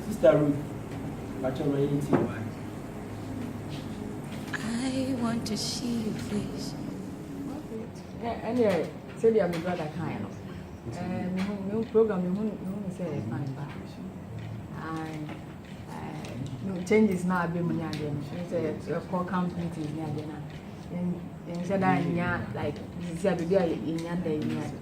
Sister Ruth, watch your money. I want to see you, please. Anyway, say my brother kind of. No program, you say fine, but no changes now. Be money again. She said your core company is near dinner. And said I like this is a baby in your day, like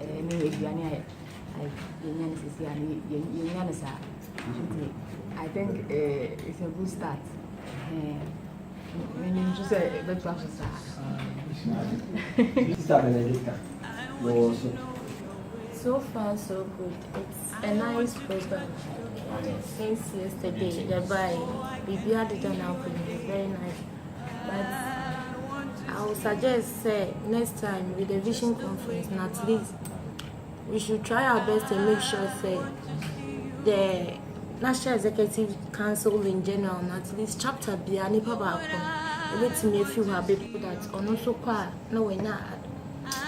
I think it's a good start. When you just say that was a start. Sister Benedicta, So far, so good. It's a nice program. Since yesterday, the by BBR did now very nice. But I would suggest, say, next time with the vision conference, and at least we should try our best to make sure, say, the National Executive Council in general, and at least chapter be any papa. Let me if you have people that are not so far, no way not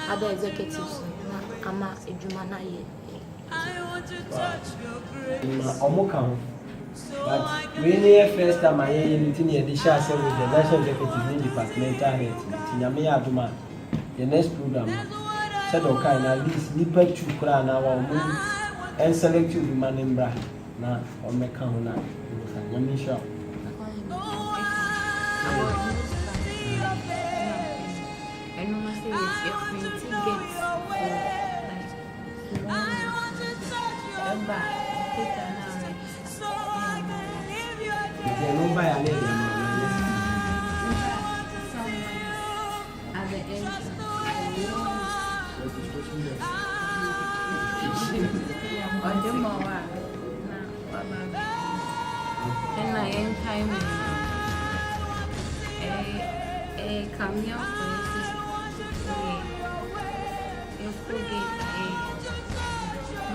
other executives. Ama ejumana ye. Omoka. But when the first time I hear anything here, the share with the national executive in departmental head. Tinyame aduma. The next program said okay, at least nipa chukura na wa omu and select you man embra na omeka ho na. Nyame sure. And no matter if you get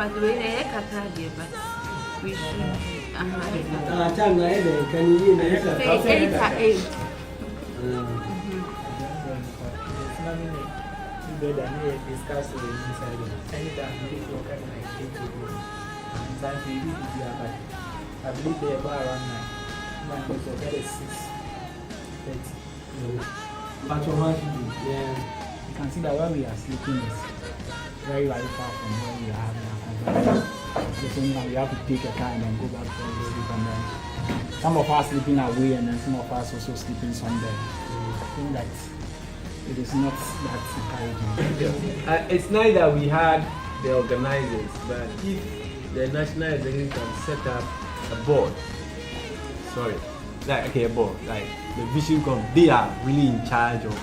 but we should can you discuss it inside anytime you look at my people. I believe they are about around 9. So that is 6:30. But yeah. You can see that where we are sleeping is very, very far from where we are now. The same time we have to take a time and go back to the sleep, and then some of us sleeping away and then some of us also sleeping somewhere. I think that it is not that encouraging. It's nice that we had the organizers, but if the national executive can set up a board, a board, like the Vision Conference, they are really in charge of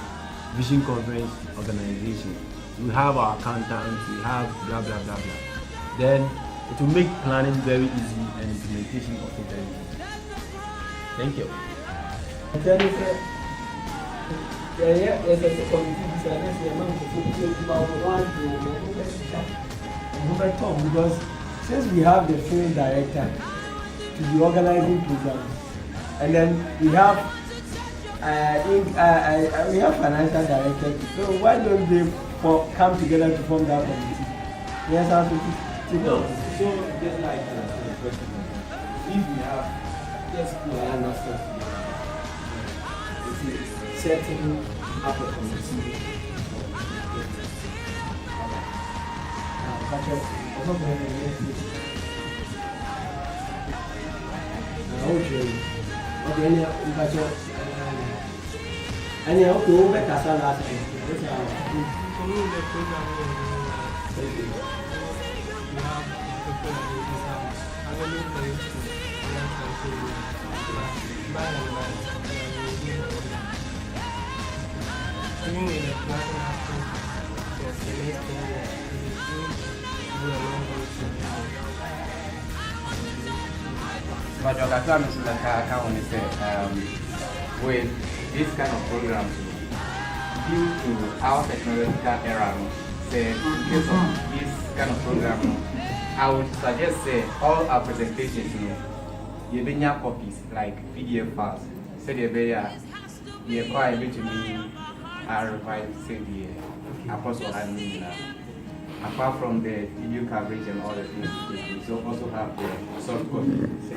Vision Conference organization. We have our accountants, we have blah blah blah blah. Then it will make planning very easy and implementation also very easy. Thank you. Because since we have the film director to be organizing programs, and then we have financial director, so why don't they come together to form that committee? Yes, no. So just like the president, if we have just plan ourselves together, setting up a committee. But with this kind of programs, due to our technological era, say, in case of this kind of program, I would suggest say all our presentations, you bring your copies like PDF files. Say the be acquired to me are required to say the apostle admin. Apart from the video coverage and all the things, we also have the soft copy. Say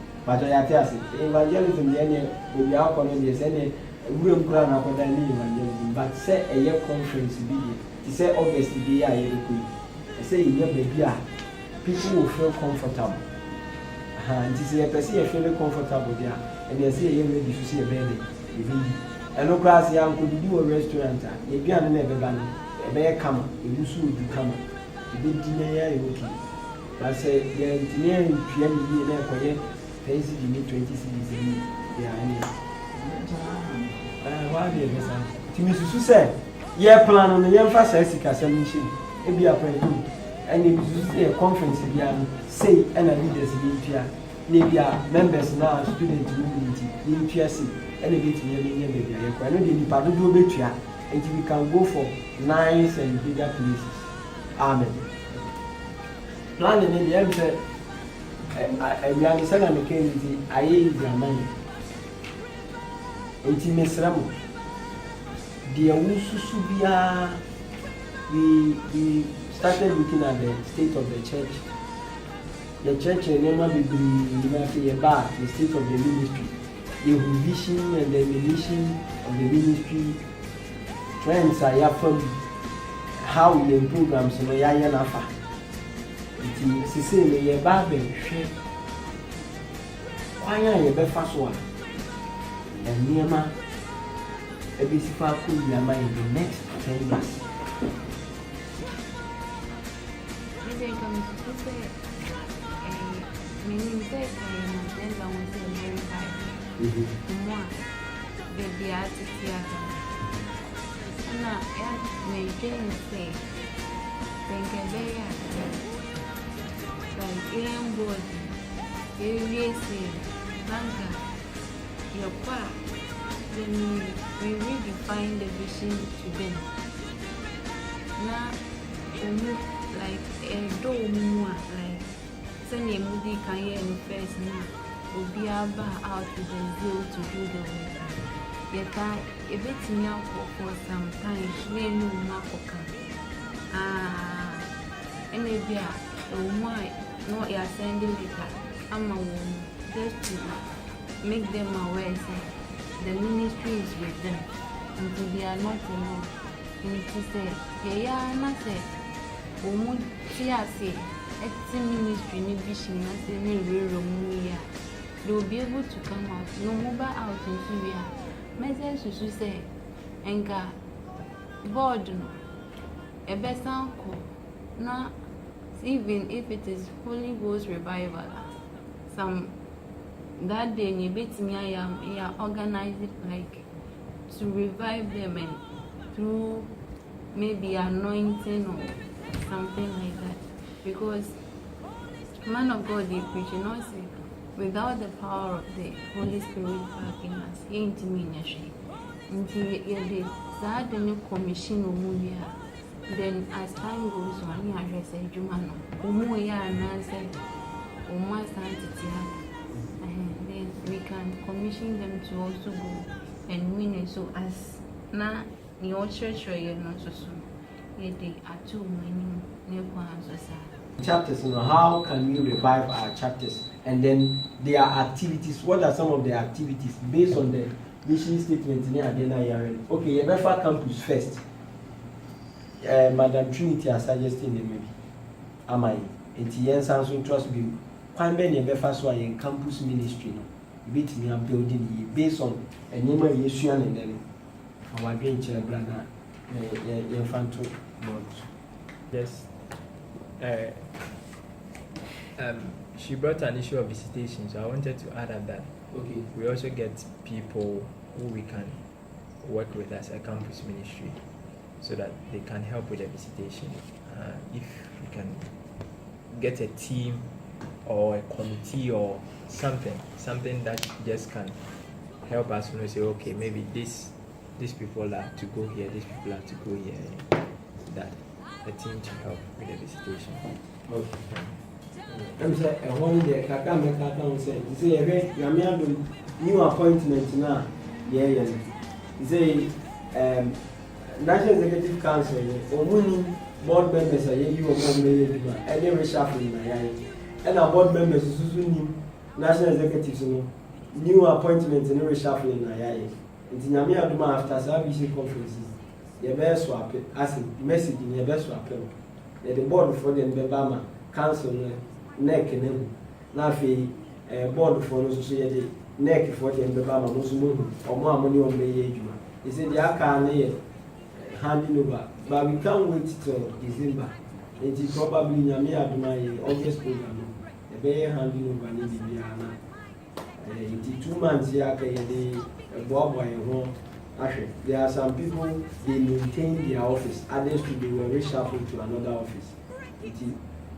but I tell you, evangelism, the outcome is any room ground up than evangelism, but say a year conference be to say August be a year. I say, yeah, baby, people will feel comfortable. And to say, I see a feeling comfortable there, and they say, you're ready to see a baby. And no class, young could do a restaurant, if you are never done, a bear come, if you should come, you did dinner, okay. I say, the engineering PM, you pays you need 20 cities. Why do you say? To Mrs. Susan, yeah, plan on the young fast Jessica, mission. It be a point, and if you say a conference, say, and a leaders in India, maybe members now, student community, in PSC, and a bit near baby. I know the Padu do better until we can go for nice and bigger places. Amen. Planning in the end. We understand that McKinsey, I use their money. Intimate Ramu. The Awususubia, we started looking at the state of the church. The church never be the state of the ministry, the vision and the mission of the ministry. Trends are from how we programs in the Yayanafa. It is a Bible. Why are you fast one? And Niama, a bisifa could be in the next 10 years. Then we redefine the vision to them. Now, like a dome, like send a movie can hear in first now, will be out with the zeal to do the work. Yet a bit now for some time, we know Marco. And maybe why not you are sending later. I'm a woman, just to make them aware. The ministry is with them until they are not alone. And to say, yeah, I say, woman, see, I say, it's a ministry, no vision, I say, no real movie. They will be able to come out, no mobile out in Syria. Message to say, Enka, board, no, a best uncle, no, even if it is Holy Ghost revival, some. That day, you beat me, I am organized like to revive them and through maybe anointing or something like that. Because man of God, they preach, you know, say, without the power of the Holy Spirit backing us, he ain't me in a shape. Until you start the new commission of movie, then as time goes on, you address a Jumano, Umuya and answer, Uma Santity. We can commission them to also go and win it. So as now your church or you know so they are too many chapters, you know, how can we revive our chapters? And then their activities, what are some of the activities based on the mission statement in the okay, Ebefa campus first. Madam Trinity are suggesting them maybe. Am I? And Tien Samson trust me. Quite many Ebefa so in campus ministry no. Bit me am building based on a name of Yesuan and then our grandchild brother Infanto board. Yes. She brought an issue of visitation, so I wanted to add at that. Okay. We also get people who we can work with as a campus ministry so that they can help with the visitation. If we can get a team or a committee or something that just can help us, you know, say, okay, maybe these people are to go here, these people are to go here, that a team to help with the visitation. Okay. I'm saying, I want the Kaka say, you say, you are new appointment now. Yeah. You say, National Executive Council, or winning board members are you or and they reshuffling my eye. And our board members is national executives no new appointments no reshuffling na yaye nti nyame aduma after saa vision conferences ye be swap as message ni ye be swap the board for the Bama council neck na afi board for no so ye the neck for the Bama no so mo omo amoni o me ye adwuma he said the aka na ye handing over but we can't wait till December it is probably nyame aduma ye August program e be handing over ni bibia na it is 2 months ya ka ye the board ho. There are some people, they maintain their office, others they were reshuffled to another office. It is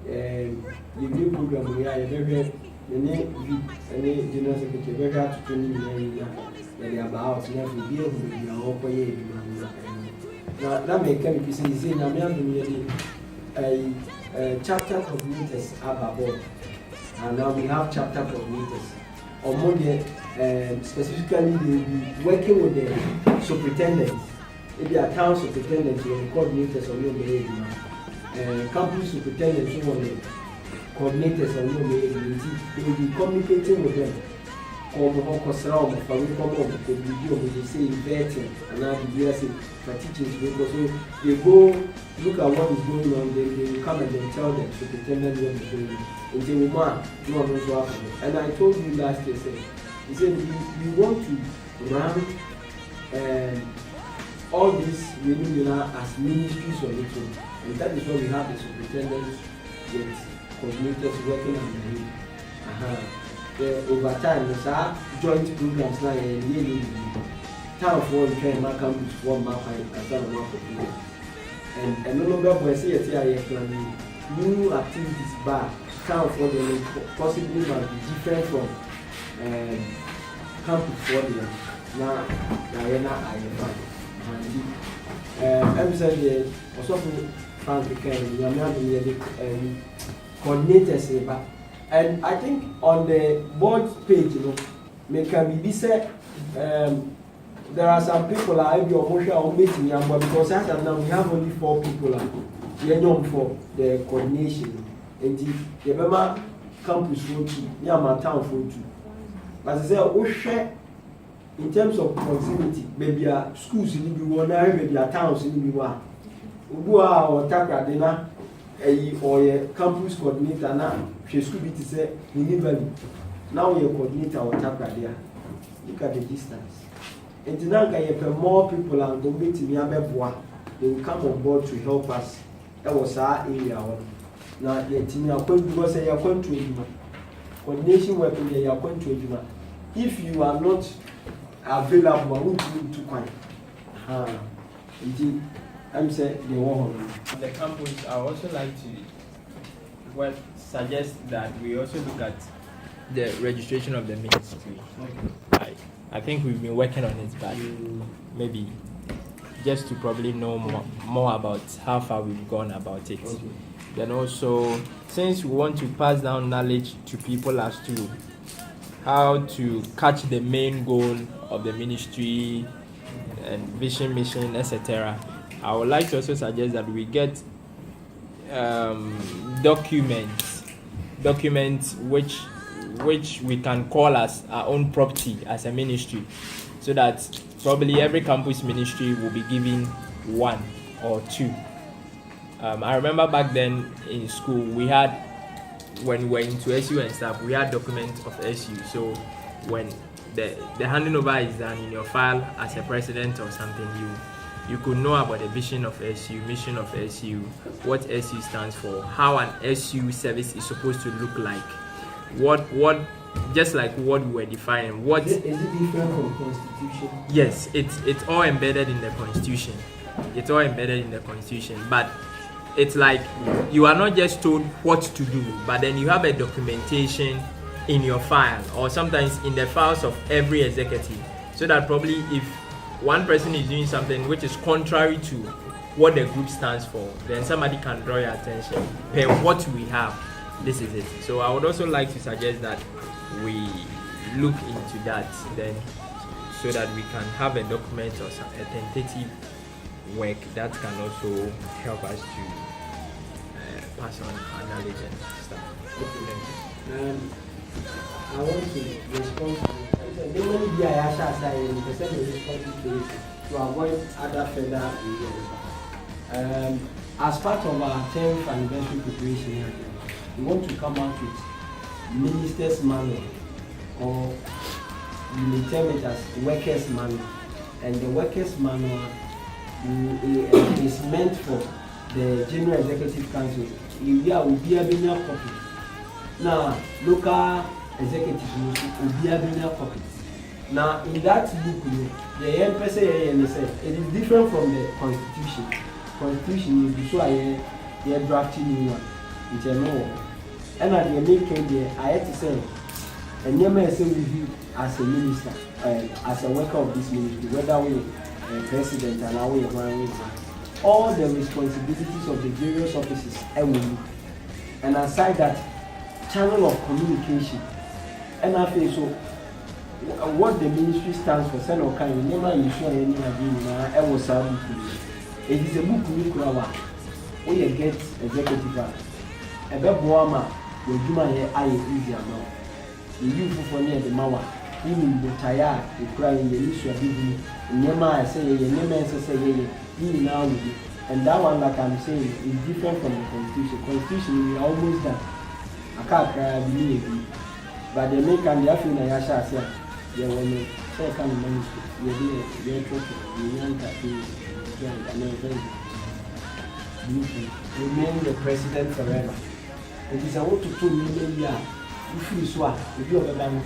the new program we are very general secretary very hard to 20 million they are about now to be able to be all pay now that may come if you say a chapter coordinators are above and now we have chapter coordinators. Or more specifically they will be working with the superintendents. If they are town superintendents or coordinators or your behavior, campus superintendents or coordinators or your behavior, they will be communicating with them. They say vetting and now the say for teachers because so they go look at what is going on, then they will come and then tell them superintendent what is going on. And I told you last year, he said we want to run all these as ministries on its own, and that is why we have the superintendents with coordinators working on the over time, joint programs now town for my campus for my and no longer when I see a new activities back. Town for them possibly might be different from campus for them. Now, I am saying also found the coordinators, and I think on the board page, may can be said. There are some people I have your motion on meeting, but because as of now we have only 4 people for the coordination. And the Bama campus for 2, Yama town for 2. But I say, oh, share in terms of proximity, maybe schools in the one, maybe towns in the one. Ubua or Takadena, or a campus coordinator now, she school to say, Valley. Now you're coordinator or Takadea. Look at the distance. And now more people are going to Miabeboa. They will come on board to help us. That was our area. Now, because they are going to coordination work in the country. If you are not available, I won't do too quiet. Indeed, I'm saying they want the campus. I also like to suggest that we also look at the registration of the ministry. Okay. I think we've been working on it, but maybe just to probably know more about how far we've gone about it. Okay. Then also, since we want to pass down knowledge to people as to how to catch the main goal of the ministry and vision, mission, etc., I would like to also suggest that we get documents which we can call as our own property as a ministry, so that probably every campus ministry will be given 1 or 2. I remember back then in school, we had, when we were into SU and stuff, we had documents of SU. So when the handing over is done in your file as a president or something, you could know about the vision of SU, mission of SU, what SU stands for, how an SU service is supposed to look like, what just like what we were defining. What is it different from Constitution? Yes, it's all embedded in the Constitution. It's all embedded in the Constitution, but it's like you are not just told what to do, but then you have a documentation in your file, or sometimes in the files of every executive, so that probably if one person is doing something which is contrary to what the group stands for, then somebody can draw your attention. Hey, what we have, this is it. So I would also like to suggest that we look into that, then, so that we can have a document or a tentative work that can also help us to pass on our knowledge and stuff. Okay. I want to respond to it. There may be a side in the same responsibility to avoid other further review. As part of our 10th anniversary preparation here, we want to come out with Minister's Manual, or you may term it as Workers' Manual. And the Workers' Manual is meant for the General Executive Council. Will be a copy. Now, local executives will be a copy. Now, in that book, the MPSA it is different from the Constitution. Constitution is so I drafting new one. It's a law. And at the making I had to say, and you may say review as a minister, as a worker of this ministry, whether we president and how we are all the responsibilities of the various offices and aside that channel of communication and I feel so what the ministry stands for send or kind never you sure any agreement I was it is a book we get executive a beboama we do my eye easier now the youth for near the mawa even the tired the crying the issue of you never I say you never say now and that one like I'm saying is different from the Constitution. Constitution we are almost done. I can't believe it. But the make and the African Yasha said, they will make second ministry. We're talking, we want to remain the president forever. It is a what to 2 million years. If you swap, if you have a bank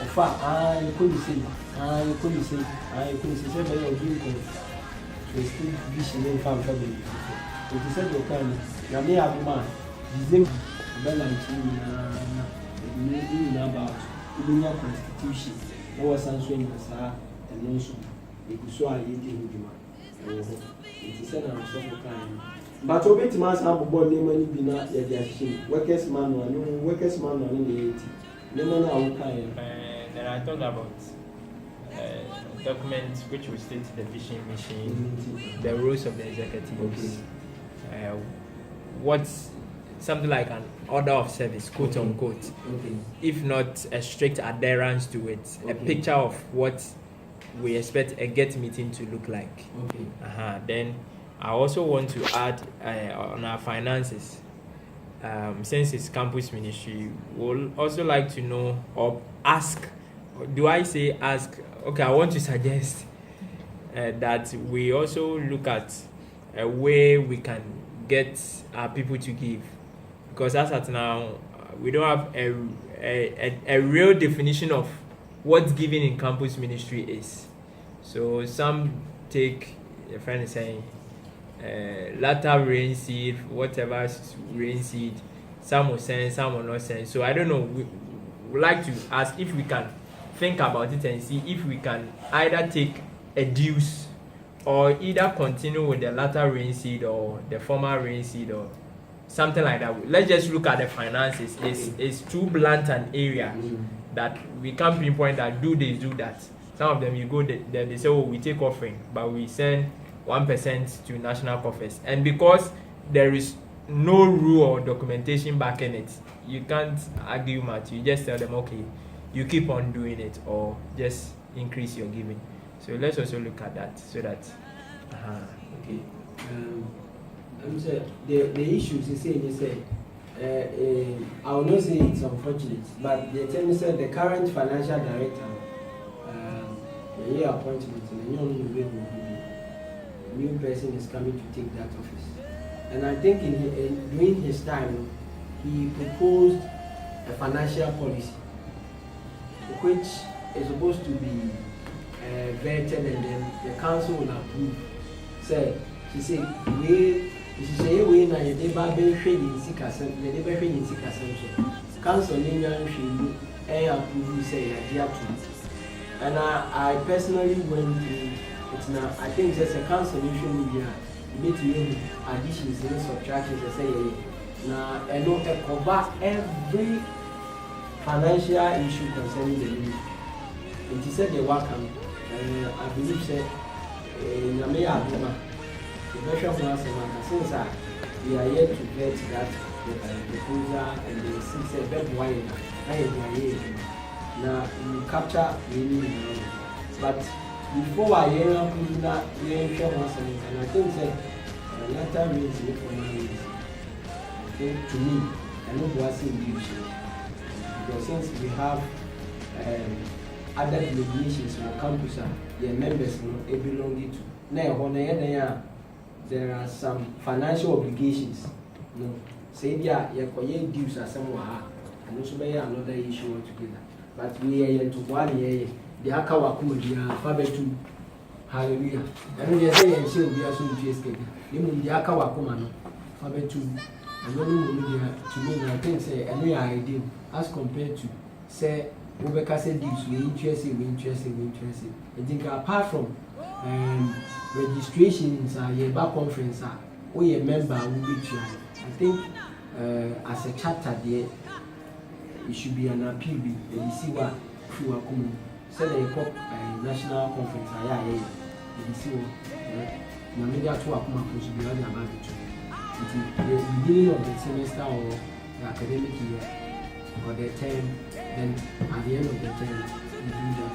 of far, you couldn't say, you couldn't say, but you're we still vision in farm family. It is said, okay, Yami Abuma, Dizim, Belanchi, about even your constitution. No was answering the Sir and also the Kusua eating with you. It is said, I'm so kind. But obey to Mass Abba, Lemon, Bina, Yadiashi, Workers' Manual, Workers' Manual in the 80. Lemon, our kind. Then I thought about documents which will state the vision, mission, the roles of the executives, what's something like an order of service, quote unquote, if not a strict adherence to it, a picture of what we expect a GET meeting to look like. Then I also want to add on our finances, since it's campus ministry, we'll also like to know or ask, do I say ask? Okay, I want to suggest that we also look at a way we can get our people to give, because as at now we don't have a real definition of what giving in campus ministry is. So some take, a friend is saying, latter rain seed, whatever rain seed. Some will send, some will not send. So I don't know. We would like to ask if we can think about it and see if we can either take a dues or either continue with the latter rain seed or the former rain seed or something like that. Let's just look at the finances. It's too blunt an area that we can't pinpoint that do this, do that. Some of them you go there, they say, oh, we take offering, but we send 1% to national coffers. And because there is no rule or documentation backing it, you can't argue much. You just tell them, okay, you keep on doing it or just increase your giving. So let's also look at that so that okay. I'm saying the issues you say I will not say it's unfortunate, but the term said the current financial director the year appointment and a new person is coming to take that office. And I think during his time he proposed a financial policy which is supposed to be vetted and then the council will approve. So she said, we na ye deba be hwe yin sika sem, ye deba hwe yin sika sem so. Council ni nyan hwe approve say ya dia to. And I personally went through it now. I think just a council social media need to make additions and subtractions say now and don't cover every financial issue concerning the ministry. And he said they welcome. I believe said Namea Abuma, the Bishop Nelson, since we are yet to get that proposal and the 6 bed wine, Now you capture really but before I hear that you share once and I think that latter means to me I know what's in use because since we have other delegations on campus their members belong to now there are some financial obligations say your dues are somewhere and also be another issue altogether. But we are here to 1 year. The Akawakudia, Fabetu, hallelujah. And we are saying, she will be as soon as you escape. You mean the Akawakumano, Fabetu, and then to me, I think, say, and we are ideal as compared to, say, Rebecca said, we interested. I think apart from registrations, back conference, we a member will be trying. I think as a chapter there, it should be an appeal. You see what through a common. Say they call national conference. You see what. The media to a common should be running about it. The beginning of the semester or the academic year or the term. Then at the end of the term, you do that.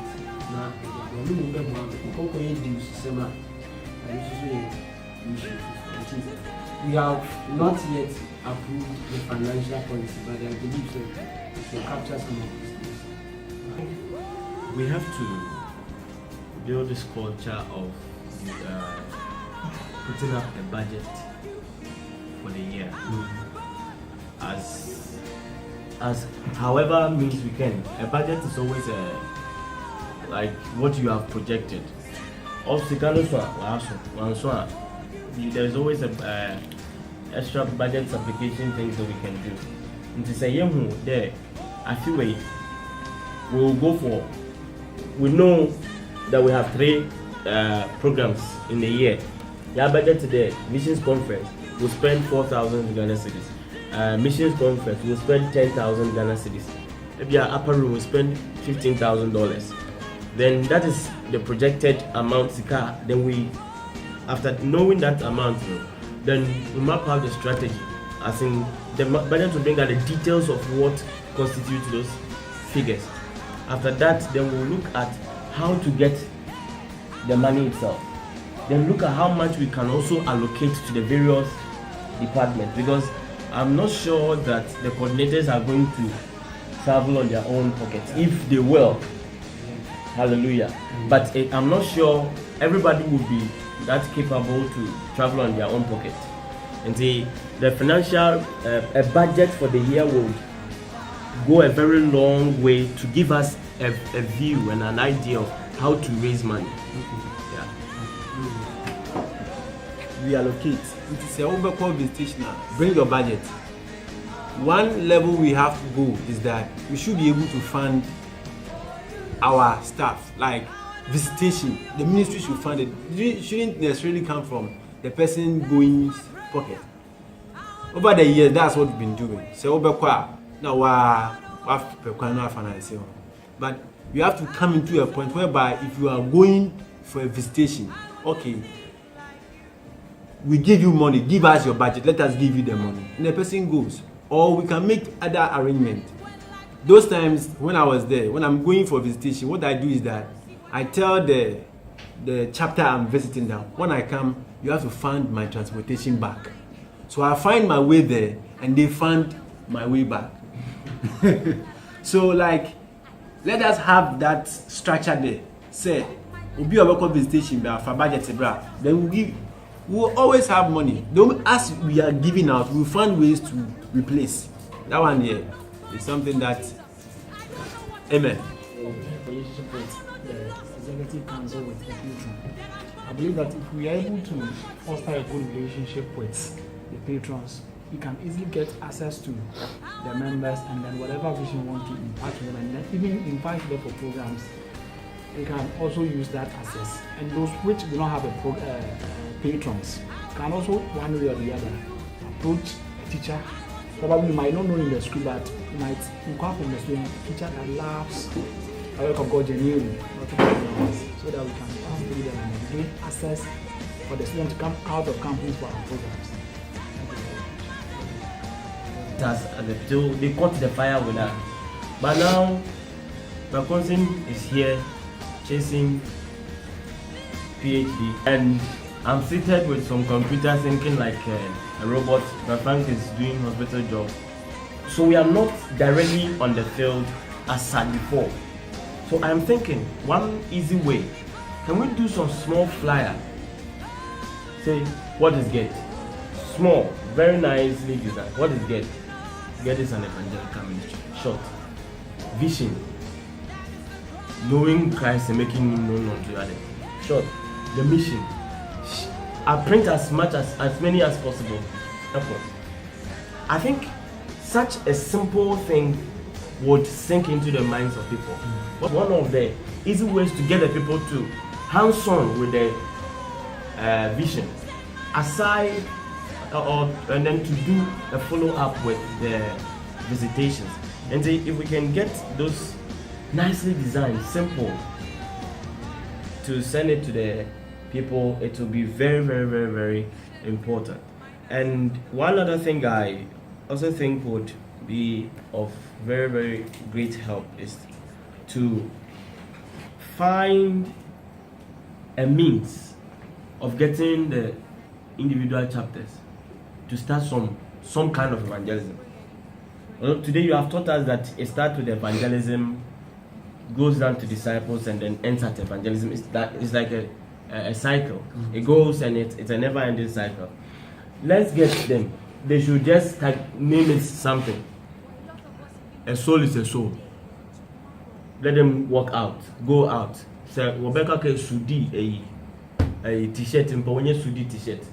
Now, when we remember one, we can't create this summer. And this is an issue. We have not yet approved the financial policy, but I believe so. To capture some of these things. We have to build this culture of putting up a budget for the year. As however means we can. A budget is always like what you have projected. There's always a extra budget application things that we can do. And to say there, I feel like we'll go for. We know that we have 3 programs in a year. Your budget today, missions conference, we'll spend 4,000 Ghana cedis. Missions conference, we'll spend 10,000 Ghana cedis. Maybe our upper room will spend $15,000. Then that is the projected amount. Then we, after knowing that amount, then we map out the strategy. As in the budget to bring out the details of what constitutes those figures. After that, then we'll look at how to get the money itself. Then look at how much we can also allocate to the various departments, because I'm not sure that the coordinators are going to travel on their own pockets. If they will, hallelujah. But I'm not sure everybody will be that capable to travel on their own pocket. And the financial a budget for the year will go a very long way to give us a view and an idea of how to raise money. Yeah. We allocate. It is a overcall visitation. Bring your budget. One level we have to go is that we should be able to fund our staff, like visitation. The ministry should fund it. It shouldn't necessarily come from the person going pocket. Over the years, that's what we've been doing. So now but you have to come into a point whereby if you are going for a visitation, okay, we give you money, give us your budget, let us give you the money, and the person goes. Or we can make other arrangements. Those times when I was there, when I'm going for visitation, what I do is that I tell the chapter I'm visiting now, when I come, you have to fund my transportation back. So I find my way there, and they fund my way back. So like, let us have that structure there. Say, we'll be a local visitation for budget, then we'll always have money. Don't as we are giving out, we'll find ways to replace. That one here is something that, amen. Relationship with the executive council with the patron. I believe that if we are able to foster a good relationship with the patrons, we can easily get access to the members, and then whatever vision we want to impact them, and then even invite them for programs, we can also use that access. And those which do not have a patrons can also, one way or the other, approach a teacher. Probably might not know in the school, but might inquire from the student, teacher that loves the work of God genuinely, so that we can pass through them and gain access for the student to come out of campus for our programs. They caught the fire with that. But now Bakonsin is here chasing PhD, and I'm seated with some computer thinking like a robot. My Frank is doing hospital job. So we are not directly on the field as said before. So I'm thinking one easy way. Can we do some small flyer? Say, what is GET? Small, very nicely designed. What is GET? GET is an evangelical ministry. Short. Vision. Knowing Christ and making him known unto others. Short. The mission. I print as many as possible. I think such a simple thing would sink into the minds of people. But one of the easy ways to get the people to hands-on with the vision, aside and then to do a follow-up with the visitations. And say if we can get those nicely designed, simple, to send it to the people, it will be very, very, very, very important. And one other thing I also think would be of very, very great help is to find a means of getting the individual chapters to start some kind of evangelism. Well, today you have taught us that it starts with evangelism, goes down to disciples, and then ends at evangelism. It's like a cycle. It goes and it's a never-ending cycle. Let's get them. They should just name it something. A soul is a soul. Let them walk out, go out. Say, Rebecca ke sudi a t-shirt in Pawnye sudi t-shirt.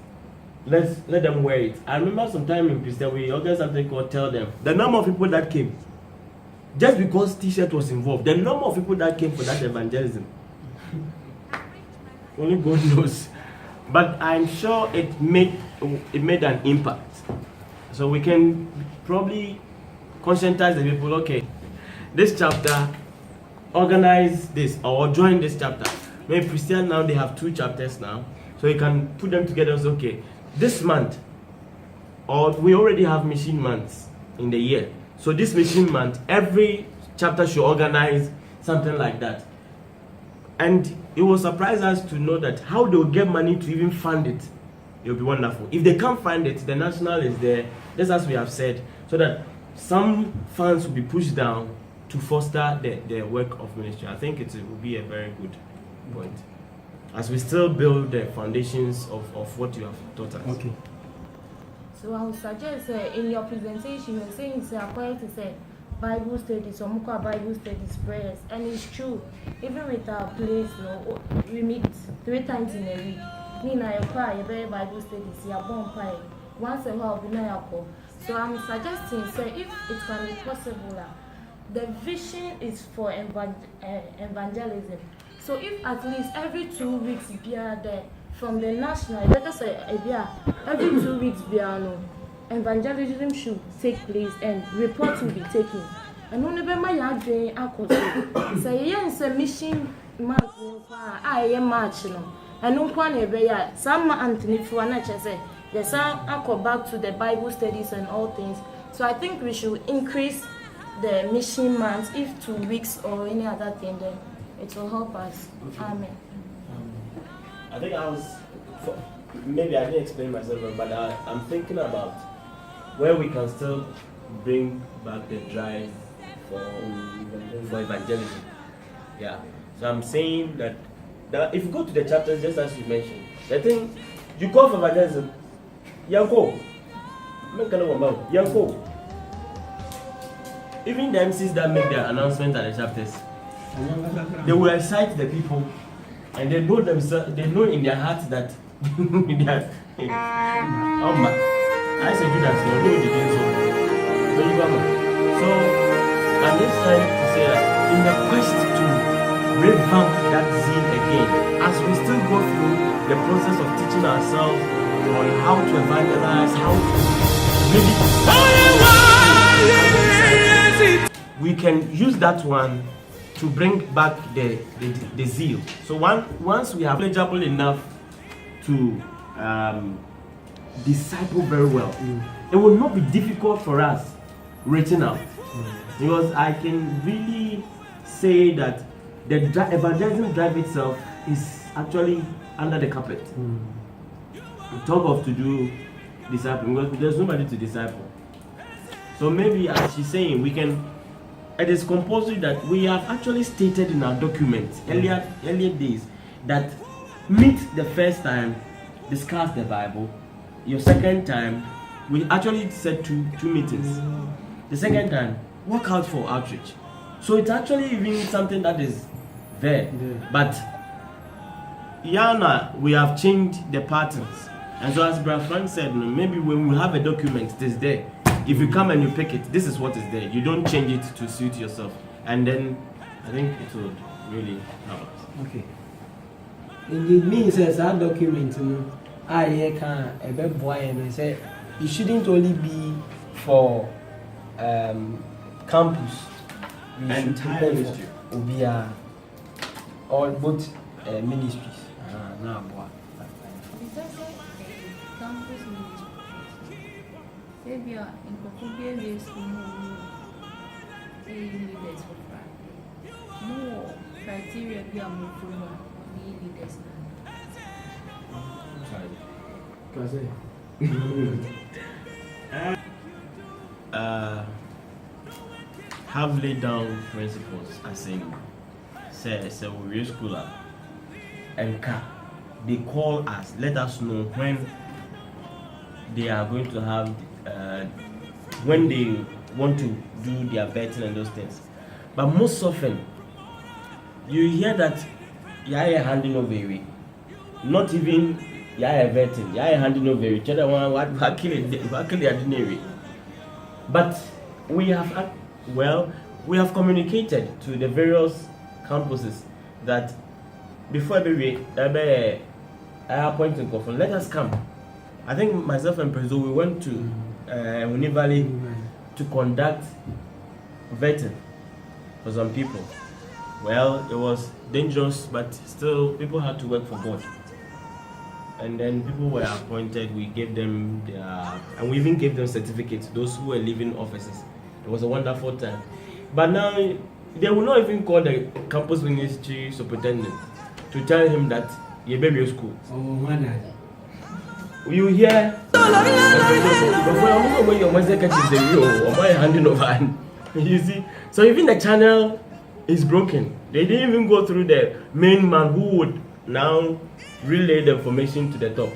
Let them wear it. I remember sometime in Christian we organized something called Tell Them. The number of people that came, just because t-shirt was involved, the number of people that came for that evangelism, only God knows. But I'm sure it made an impact. So we can probably conscientize the people. Okay, this chapter, organize this or join this chapter. Maybe Christian now they have 2 chapters now, so you can put them together. So okay, this month, or we already have mission months in the year. So this mission month, every chapter should organize something like that. And it will surprise us to know that how they will get money to even fund it. It will be wonderful. If they can't find it, the national is there, just as we have said, so that some funds will be pushed down to foster the work of ministry. I think it will be a very good point, as we still build the foundations of what you have taught us. Okay. So I would suggest in your presentation, you're saying it's required to say Bible studies, or Mukwa Bible studies, prayers, and it's true. Even with our place, we meet 3 times in a week. Me na your very Bible studies, your born pie. Once a while, we know. So I'm suggesting, say, if it can be possible, the vision is for evangelism. So if at least every 2 weeks be there from the national, let us say every 2 weeks be evangelism should take place and reports will be taken. And only by my yard doing a say yes, a mission month, I am march no. And no one ever some Anthony for an say the son go back to the Bible studies and all things. So I think we should increase the mission months, if 2 weeks or any other thing, then it will help us. Amen. I think maybe I didn't explain myself well, but I'm thinking about where we can still bring back the drive for evangelism. Yeah. So I'm saying that if you go to the chapters, just as you mentioned, the thing you call for evangelism, Yanko. Yanko. Even the MCs that make their announcements at the chapters, they will excite the people, and they know themselves. They know in their hearts that I said you that so who did so I'm just trying to say that in the quest to revamp that zeal again, as we still go through the process of teaching ourselves on how to evangelize, how to really we can use that one to bring back the zeal. So once we are knowledgeable enough to disciple very well, it will not be difficult for us reaching out, because I can really say say that the evangelism drive itself is actually under the carpet. We talk of to do disciple because there's nobody to disciple. So maybe as she's saying, we can. It is compulsory that we have actually stated in our documents earlier days that meet the first time, discuss the Bible. Your second time, we actually said two meetings. The second time, work out for outreach. So it's actually even something that is there. But Yana, we have changed the patterns. And so as Brother Frank said, maybe when we have a document, it is there. If you come and you pick it, this is what is there. You don't change it to suit yourself. And then I think it would really help us. Okay. It means as that document, I can a bit boy and say it shouldn't only be for campus. We should prepare for Obia or both ministries. Now, campus ministry. Maybe in Kokubia school, leaders for Friday. More criteria be a more proven leaders Have laid down principles as in say we real school and they call us, let us know when they are going to have when they want to do their vetting and those things. But most often you hear that you're handing over away. Not even you're vetting, you're handing over each other what but we have communicated to the various campuses that before every appointing conference, let us come. I think myself and Prezo, we went to Uni Valley to conduct vetting for some people. Well, it was dangerous, but still people had to work for God. And then people were appointed, we gave them and we even gave them certificates, those who were leaving offices. It was a wonderful time. But now, they will not even call the campus ministry superintendent to tell him that you're baby school. You hear? You see? So even the channel is broken. They didn't even go through the main man who would now relay the information to the top.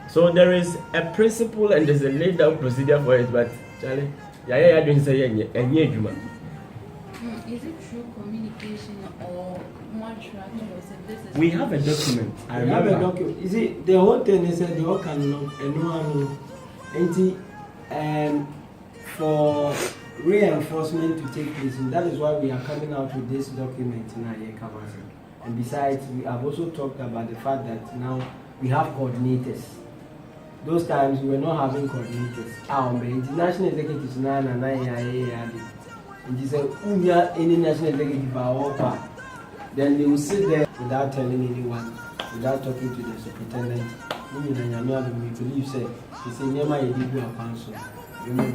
So there is a principle and there's a laid down procedure for it, but Charlie, is it true communication or much rather? We have a document. I have a document. You see, the whole thing is that they all can know and no one for reinforcement to take place, and that is why we are coming out with this document now here covers it. And besides, we have also talked about the fact that now we have coordinators. Those times we were not having coordinators. The international executives and you say, any national executive are then they will sit there without telling anyone, without talking to the superintendent. We believe say, he say, never a degree of council. You know,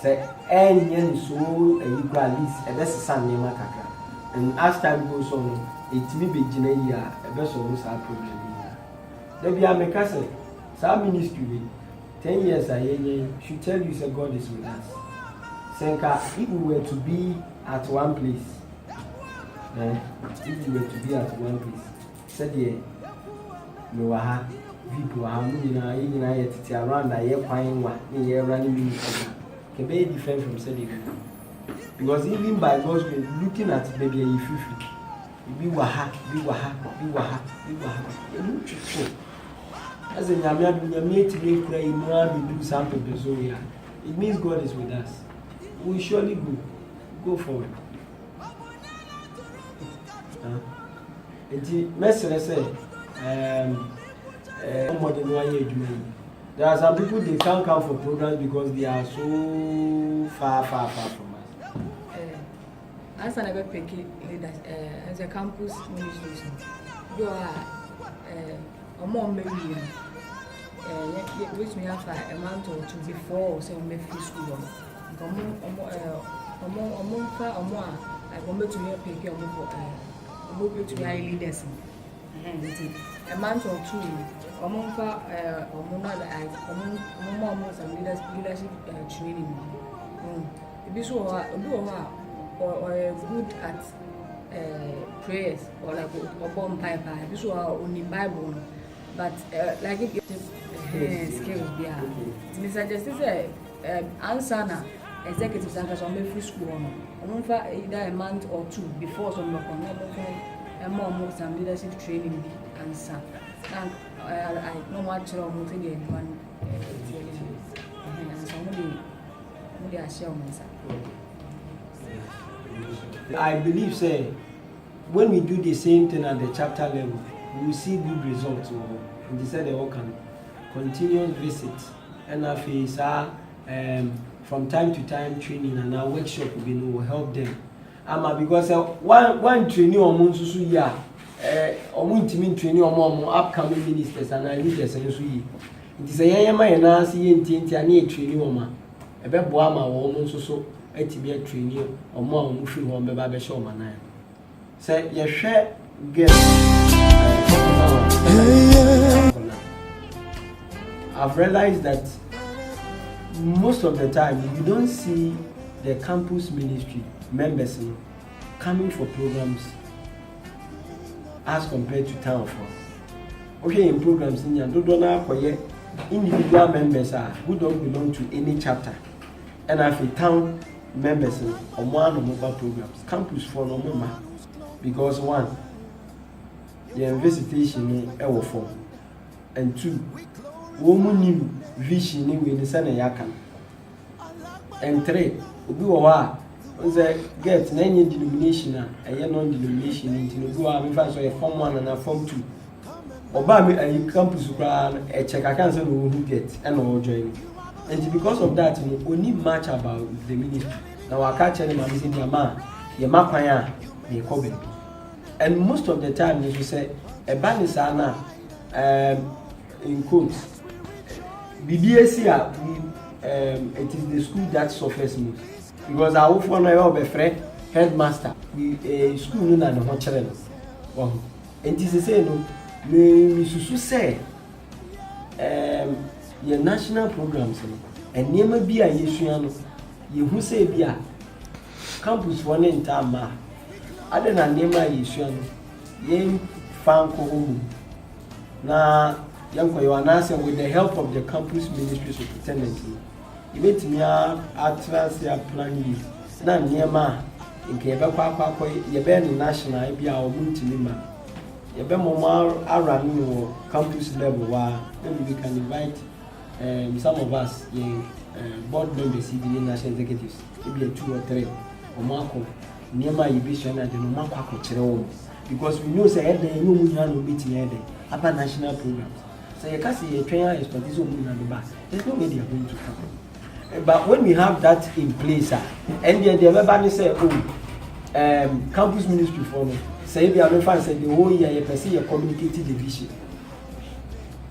say, and so equal at least a best son name. And as time goes on, it may be Geneva, a best of us are problem. There be a mecassin, some ministry, 10 years I should tell you, say, God is with us. Senka, if we were to be at one place, if we were to be at one place, said ye, no, people are moving around a year fine one, year running me, can be different from Sedi. Because even by God's grace, looking at baby, if you be waha, as a Yamia, you made to make prayer, you know, we do something, so yeah, it means God is with us. We surely go forward. There are some people they can't come for programs because they are so far from us. As an as a campus ministry, you are a more maybe which we have a month or two before, say, on the free school. like to help pick your to be leaders. A month or two, some leadership training. If you are good at prayers or like a bomb piper, if you are only Bible, but like if you skills, yeah. Mr. Justice, answer now. Executives and some free school either a month or two before some more some leadership training and some. I know what you're going one and somebody are sharing. I believe, say, when we do the same thing at the chapter level, we will see good results. And they said they all can continuous visits and from time to time training and our workshop will help them. Because one training on Monsusu ya training on upcoming ministers and our leaders and so it is a yama and I see in training on a beboama or Monsuso etibia training or more mushi on the Baba Show man. Say your share get I've realized that most of the time you don't see the campus ministry members coming for programs as compared to town for. Okay, in programs in Yandodona, individual members who don't belong to any chapter, and if a town members on one or mobile programs, campus for no more, because one, the visitation ever form, and two, woman new vision in the Sana Yakan. And three, Uguwa was a get any denomination, a non-denomination into Uguwa, if I saw a Form 1 and a Form 2. Obama, a campus a check I can't say who get and all join. And because of that, we need much about the ministry. Now I can't tell him I'm using your man, your mapaya, your Kobe. And most of the time, as you say, a banisana in quotes. BBSC, it is the school that suffers most because I often have a friend headmaster. We school no na no children. Wow. And this is say no. Me susu say your national programs and never be a yesua no. You who say be a campus one in time other than never yesua no. Yen fan ko home na. Young with the help of the campus ministry superintendent. You bet me atlas ya plan you. Na niema nke kwa ye be national bia o muntinima. Ye be mo around no campus level maybe we can invite some of us board members in the national executives. Maybe 2 or 3 o mako niema ye be sure na de no mako akokere because we know say there no munya no meeting there about national programs. So you can see a trainer expertise on the back. There's no way they are going to come. But when we have that in place, and then everybody say, campus ministry for me. Say we are not fine. Say the whole year you perceive a communicated division.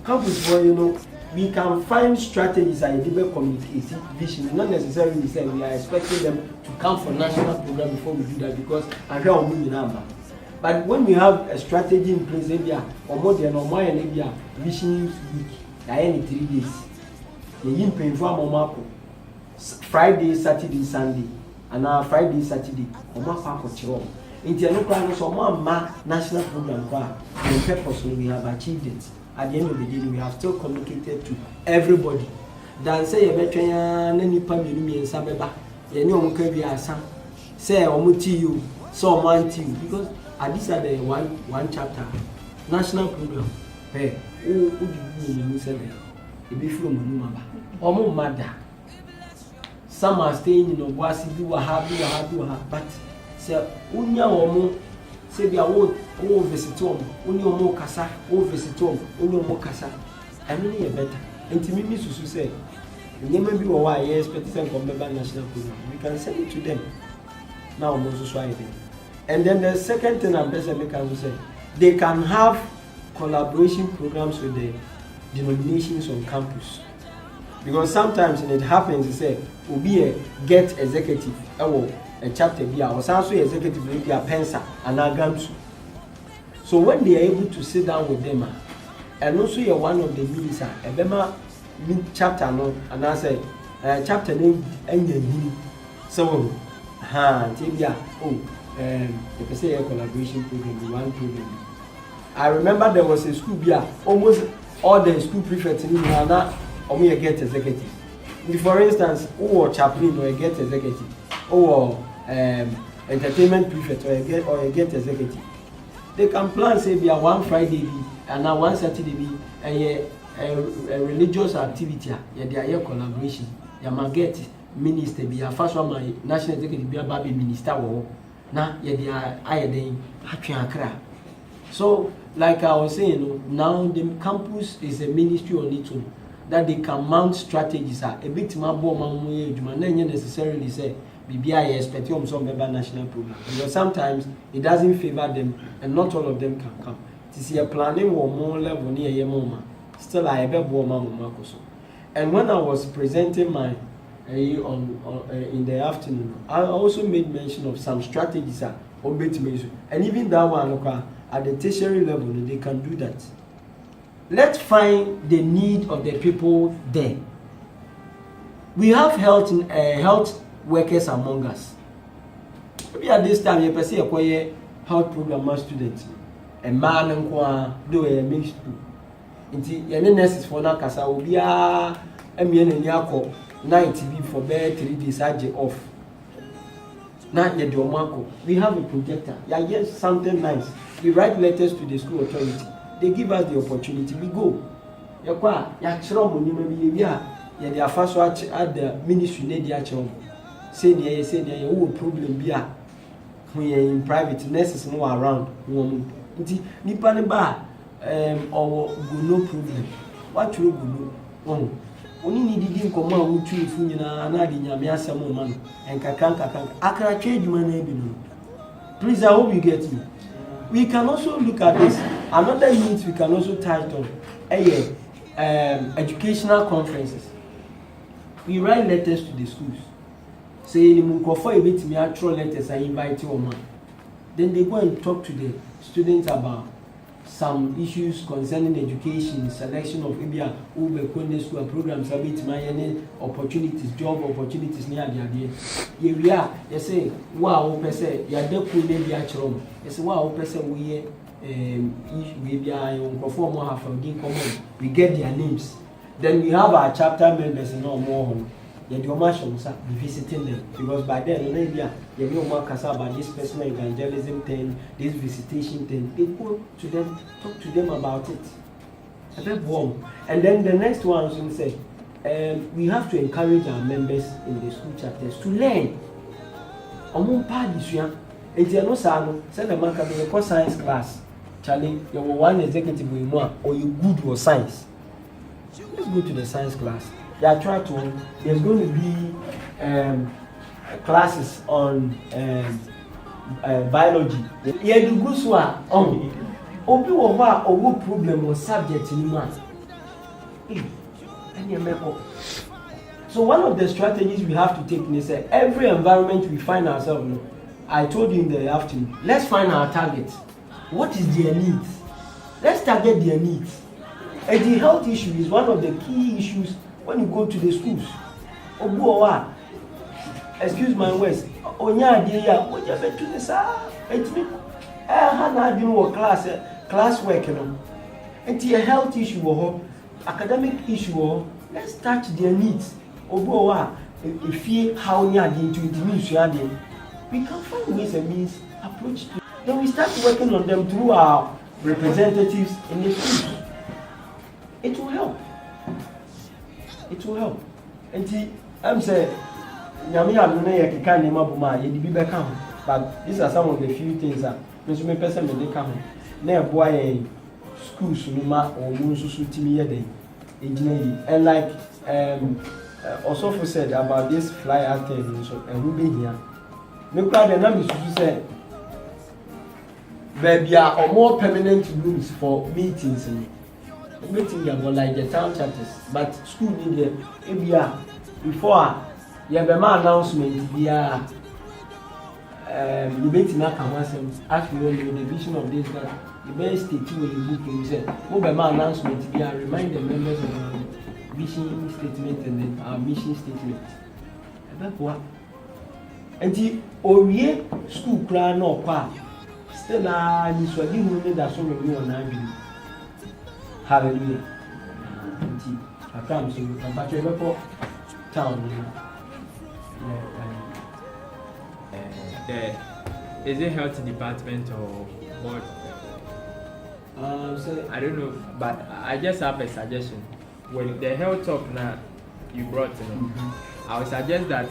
Campus for we can find strategies and deliver communicated vision. Not necessarily say we are expecting them to come for national program before we do that because I hear on the number. But when we have a strategy in place, or more than normal and vision week, any 3 days. The yin pay for Momako Friday, Saturday, Sunday, and now Friday, Saturday, or Mako Chiro. In the local, so one national program, the purpose we have achieved it. At the end of the day, we have still communicated to everybody. Then say a veteran, any family and Sabeba, you know, be a son, say, Omuti you, so man to you, because. And these are the one chapter national program. Hey, who do you say there? It be from Mumaba. Omo mother. Some are staying in Obuasi, do a happy, but say, Unya Omo, say they are all visit home, Unyo Mokasa, all visit home, Unyo Mokasa. I mean, a better. And to me, Susu say, never be why I expect to come back national program. We can send it to them. Now, Moses Friday. And then the second thing I'm best can say, they can have collaboration programs with the denominations on campus. because sometimes it happens to say will be a get executive a chapter be or also executive will be a pensa and a gamsu. So when they are able to sit down with them and also you're one of the ministers a bema chapter no and I say chapter name and so the say a collaboration program, one program. I remember there was a school here, almost all the school prefects in Ghana only get executive. For instance, or chaplain or get executive, or entertainment prefect or a get executive. They can plan say be a one Friday and now one Saturday be a religious activity. Yeah, they are collaboration. You might get minister be a first one my national executive be a baby minister or now yeah they are higher. So, like I was saying, now the campus is a ministry on its own that they can mount strategies. A bit more necessarily say, BBI expect some member national program because sometimes it doesn't favor them and not all of them can come. This is a planning or more level near your mama. Still, I have a mama. And when I was presenting my in the afternoon, I also made mention of some strategies and even that one. At the tertiary level, they can do that. Let's find the need of the people there. We have health workers among us. Maybe at this time, you can see a health program students. A man and do a mixed group. Any nurses for Nakasa will be a Yako 90 for bed 3 days off. Now, we have a projector. Yeah, yes, something nice. We write letters to the school authority. They give us the opportunity. We go. They are first watch at the ministry. Say who problem be when you're in private nurses no around. Nipa ba or no problem. What you go? Only needing command to Funina Nyamia man and Kakan Akra trade man. Please, I hope you get me. We can also look at this. Another unit we can also touch on educational conferences. We write letters to the schools. Say for a bit me actual letters I invite you man. Then they go and talk to the students about some issues concerning education, selection of India, Ube school programs, a bit my opportunities, job opportunities near the idea. Here we are, you say, wow, per se, you are the cool maybe at home. You say, wow, per se, we perform more half of the common. We get their names. Then we have our chapter members in all more. The Domasons are visiting them because by then, maybe you know more about this personal evangelism thing, this visitation thing. They go to them, talk to them about it. A bit warm. And then the next one will say, we have to encourage our members in the school chapters to learn. Among parties, and no sano, send a marker to science class. Charlie, you were one executive with more, or you good for science. Let's go to the science class. There's going to be classes on biology. Yeah, the good one. Obi over or problem or subject in man. So one of the strategies we have to take is every environment we find ourselves in. I told you in the afternoon. Let's find our targets. What is their needs? Let's target their needs. And the health issue is one of the key issues. When you go to the schools, excuse my words, class work, and a health issue or academic issue, let's touch their needs. If you how near into it means we can find ways and means approach to. Then we start working on them through our representatives in the schools. It will help. It will help. And I'm saying, but these are some of the few things that Mr. Person may come. Never boy schools or and like Osofo said about this fly out thing and who be here. Look at the numbers you said. There are more permanent rooms for meetings. Meeting them like the town chapters, but school need every year before you have a man announcement. You bet in that ask me the vision of this guy. The best state will book him. Say, what by my announcement? Remind the members of our vision statement and our mission statement. That's what. And the Orie school crown or qua. Still, I need to give me that so many on I hallelujah. I come to you. I'm back to the town. Is it health department or what? I don't know, but I just have a suggestion. When the health talk now you brought in, I would suggest that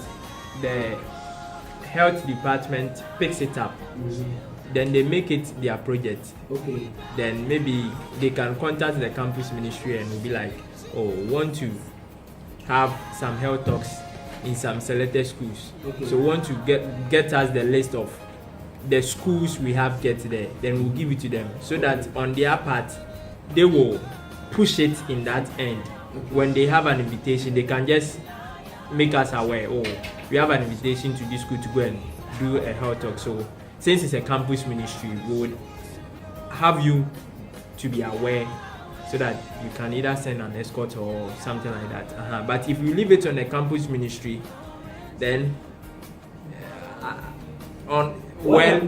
the health department picks it up. Then they make it their project. Okay. Then maybe they can contact the campus ministry and be like, oh, want to have some health talks in some selected schools. Okay. So want to get us the list of the schools we have get there. Then we'll give it to them so that on their part they will push it in that end. Okay. When they have an invitation, they can just make us aware. Oh, we have an invitation to this school to go and do a health talk. So since it's a campus ministry, we would have you to be aware so that you can either send an escort or something like that. But if you leave it on the campus ministry, then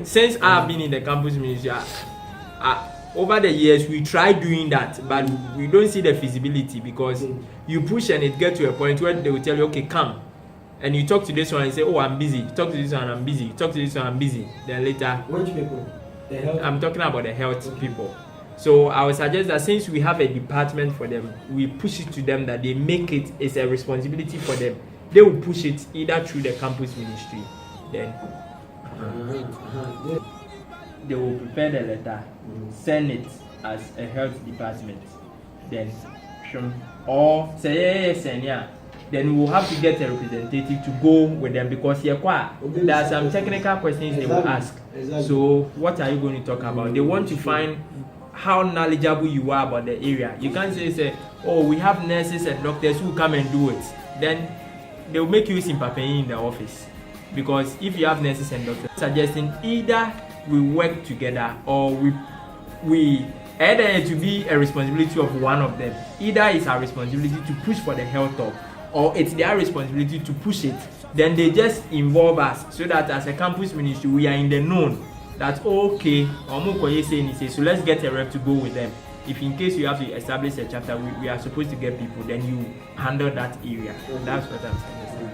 since I've been in the campus ministry, over the years we try doing that, but we don't see the feasibility because you push and it gets to a point where they will tell you, okay, come. And you talk to this one and say, oh, I'm busy. Talk to this one, I'm busy. Talk to this one, I'm busy. Then later, which people? The health? I'm talking about the health people. So I would suggest that since we have a department for them, we push it to them that they make it as a responsibility for them. They will push it either through the campus ministry. Then they will prepare the letter, send it as a health department. Then or say yes. Then we'll have to get a representative to go with them because there are some technical questions they will ask. Exactly. So what are you going to talk about? They want to find how knowledgeable you are about the area. You can't say, oh, we have nurses and doctors who come and do it. Then they will make you sympathy in the office. Because if you have nurses and doctors, suggesting either we work together or we either it to be a responsibility of one of them. Either it's our responsibility to push for the health talk, or it's their responsibility to push it. Then they just involve us so that as a campus ministry we are in the known that okay, so let's get a rep to go with them. If in case you have to establish a chapter, we are supposed to get people, then you handle that area. That's what I'm saying.